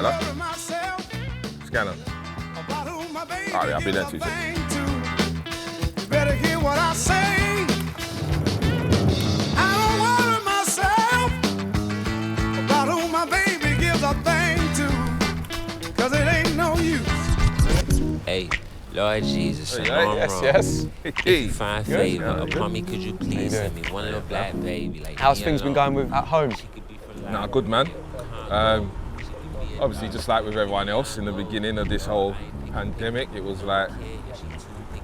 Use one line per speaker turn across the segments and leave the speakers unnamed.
Hello? Scanner. Alright, I'll be there too.
Better hear what I say. I don't worry myself about who my baby gives a thing to, 'cause it ain't no use.
Hey, Lord Jesus, I know I'm wrong.
Yes.
If you find favor upon me, could you please send me one little black baby like
How's
me
things been
alone?
going with atHOME?
Nah, good man. Obviously, just like with everyone else, in the beginning of this whole pandemic, it was like,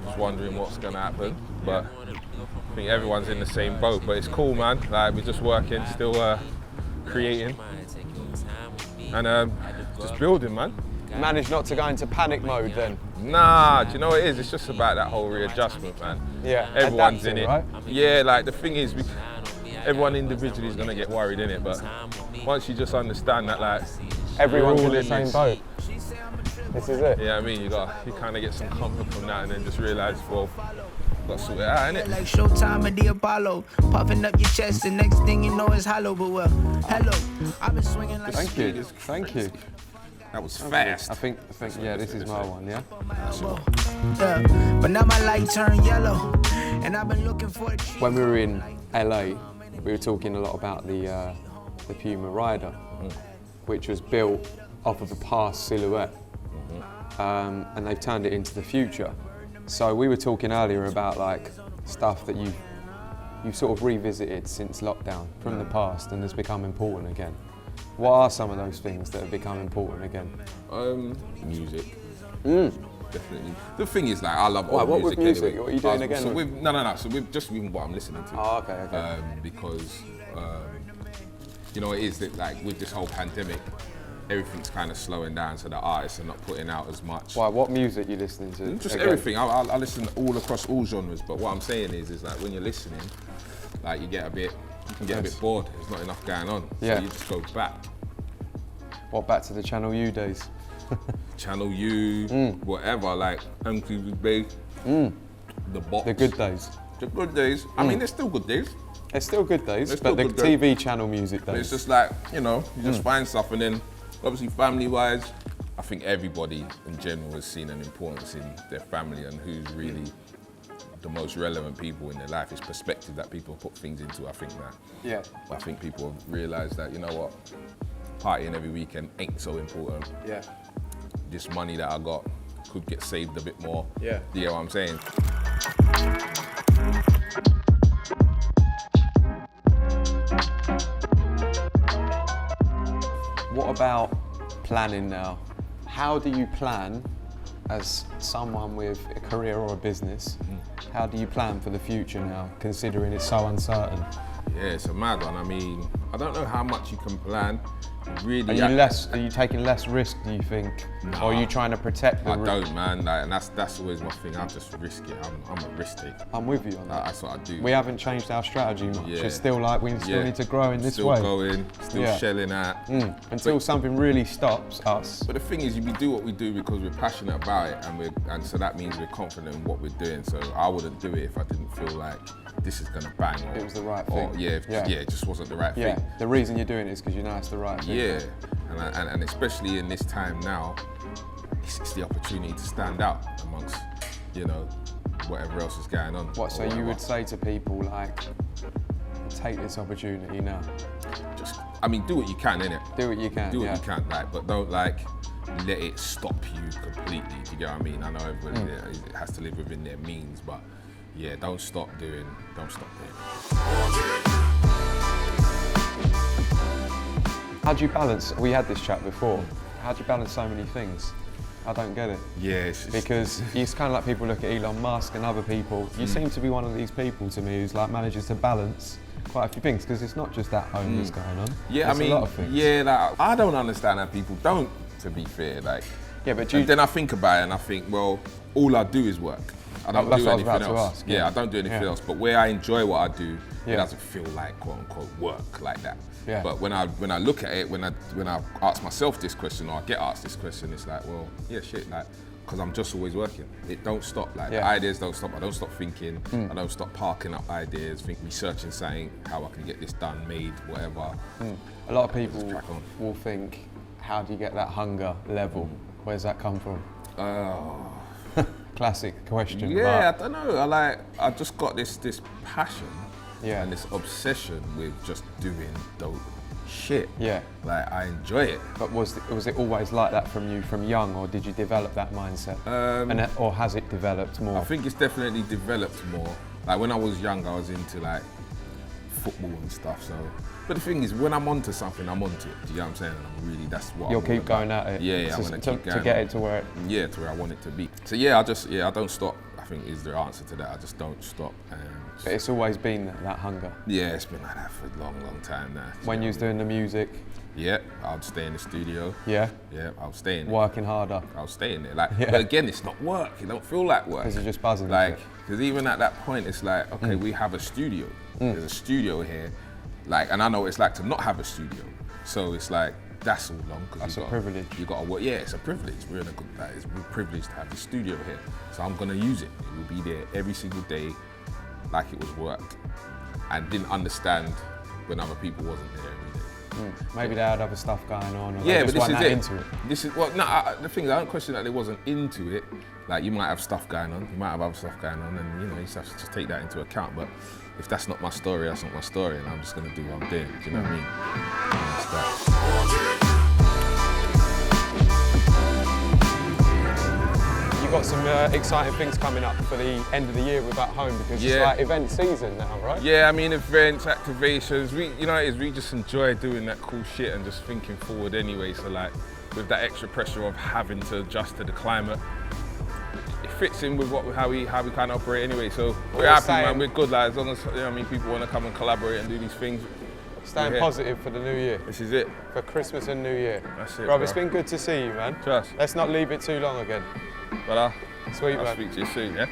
just wondering what's gonna happen. But I think everyone's in the same boat. But it's cool, man. Like, we're just working, still creating, and just building, man.
Managed not to go into panic mode then?
Nah, do you know what it is? It's just about that whole readjustment, man.
Yeah,
Everyone's
adapting,
in it.
right?
Yeah, like the thing is, everyone individually is gonna get worried in it, but once you just understand that, like,
Everyone's
we're
in
all
the same
this.
boat. This is it.
Yeah, I mean, you kind of get some comfort from that, and then just realise, well, got to sort it out, innit?
Like Showtime and the Apollo, puffing up your chest, and next thing you know it's hollow. But well, hello, I've been swinging like.
Thank you. Thank you.
That was fast.
I think, yeah, this is my one, yeah?
Yeah, but now my light turned yellow, and I've been looking for the
When we were in LA, we were talking a lot about the PUMA rider, which was built off of a past silhouette, and they've turned it into the future. So we were talking earlier about like stuff that you've sort of revisited since lockdown from the past and has become important again. What are some of those things that have become important again?
Music. Definitely. The thing is, like, I love all
What
music.
with music?
Anyway.
What are you doing again?
So no. So with just even what I'm listening to.
Oh, okay.
Because you know, it is that, like, with this whole pandemic, everything's kind of slowing down, so the artists are not putting out as much.
Why? What music you listening to?
Just
again?
everything. I listen all across all genres, but what I'm saying is like when you're listening, like, you can get a bit bored. There's not enough going on.
Yeah.
So you just go back.
What, back to the Channel U days?
Channel U, whatever, like MTV Base, the box.
The good days.
The good days. I mean, there's still good days.
It's still good days,
It's
but the
still good
TV channel music
But
days.
it's just like, you know, you just find stuff, and then obviously family-wise, I think everybody in general has seen an importance in their family and who's really the most relevant people in their life. It's perspective that people put things into. I think people have realised that, you know what, partying every weekend ain't so important.
Yeah.
This money that I got could get saved a bit more.
Yeah.
You know what I'm saying?
What about planning now? How do you plan as someone with a career or a business? How do you plan for the future now, considering it's so uncertain?
Yeah, it's a mad one. I mean, I don't know how much you can plan. Really,
Are you taking less risk, do you think?
Nah.
Or are you trying to protect the
I
risk?
don't, man. Like, and that's always my thing. I just risk it. I'm a risk taker.
I'm with you on that.
That's what I do.
We haven't changed our strategy much.
Yeah.
It's still like we still need to grow in this
still
way.
Still going, still
Yeah.
shelling out.
Until something really stops us.
But the thing is, we do what we do because we're passionate about it, and so that means we're confident in what we're doing. So I wouldn't do it if I didn't feel like this is gonna bang. Or
It was the right
or,
thing.
it just wasn't the right
Yeah,
thing.
the reason you're doing it is because you know it's the right thing.
Yeah, and especially in this time now, it's the opportunity to stand out amongst, you know, whatever else is going on.
What, so
or
you
whatever.
would say to people, like, take this opportunity now?
Just, I mean, do what you can, innit?
Do what you can,
Do what
yeah.
you can, like, but don't, like, let it stop you completely. Do you get what I mean? I know everybody it has to live within their means, but yeah, don't stop doing.
How do you balance, we had this chat before, how do you balance so many things? I don't get it.
Yeah, it's just,
Because it's kind of like people look at Elon Musk and other people. You seem to be one of these people to me who's like manages to balance quite a few things, because it's not just that home that's going on.
yeah,
There's
I mean,
a lot of things.
yeah, like, I don't understand how people don't, to be fair, like.
Yeah, but
And then I think about it and I think, well, all I do is work. I don't
That's
do
what I was
anything
about to
else.
ask,
Yeah,
yeah.
I don't do anything
Yeah.
else. But where I enjoy what I do,
Yeah.
it doesn't feel like quote unquote work like that.
Yeah.
But when I look at it, when I ask myself this question, or I get asked this question, it's like, well, yeah, shit, like, because I'm just always working. It don't stop. Like, the ideas don't stop. I don't stop thinking. I don't stop parking up ideas, researching something, how I can get this done, made, whatever.
A lot of people
Just crack on.
will think how do you get that hunger level? Where's that come from? Classic question.
Yeah, I don't know. I just got this passion and this obsession with just doing dope shit.
Yeah.
Like, I enjoy it.
But was it always like that from young, or did you develop that mindset? Or has it developed more?
I think it's definitely developed more. Like, when I was young, I was into like football and stuff. So, but the thing is, when I'm onto something, I'm onto it. Do you know what I'm saying? And I'm really, that's what
You'll
I'm
keep
all
going
about.
at it.
Yeah, I'm gonna keep going
to get it to where it.
Yeah, to where I want it to be. So yeah, I don't stop. I think is the answer to that. I just don't stop.
But it's always been that hunger.
Yeah, it's been like that for a long, long time now.
When you was doing the music.
Yeah, I'd stay in the studio.
Yeah.
Yeah, I'll stay in there.
Working harder.
I'll stay in there. Like, but again, it's not work. It don't feel like work.
Because you're just buzzing.
Like, because even at that point, it's like, okay, we have a studio. There's a studio here. Like, and I know what it's like to not have a studio. So it's like, that's all long.
That's a privilege.
You got to work. Yeah, it's a privilege. We're privileged to have the studio here. So I'm gonna use it. It will be there every single day, like it was work. And didn't understand when other people wasn't there every day.
Maybe they had other stuff going on, or
yeah,
they just
but
weren't that into it.
This is well, no. The thing is, I don't question that they wasn't into it. Like, you might have stuff going on, you might have other stuff going on, and you just have to just take that into account. But if that's not my story, that's not my story, and I'm just gonna do what I'm doing. Do you know what I mean? And that's that.
You've got some exciting things coming up for the end of the year with atHOME, because it's like event season now, right?
Yeah, I mean, events, activations, we just enjoy doing that cool shit and just thinking forward anyway. So like, with that extra pressure of having to adjust to the climate, it fits in with how we kind of operate anyway. So we're happy, man, we're good, like, as long as people want to come and collaborate and do these things.
Staying positive for the new year.
This is it.
For Christmas and New Year.
That's it,
bro. It's been good to see you, man.
Trust.
Let's not leave it too long again.
But
Sweet,
I'll
man.
speak to you soon, yeah?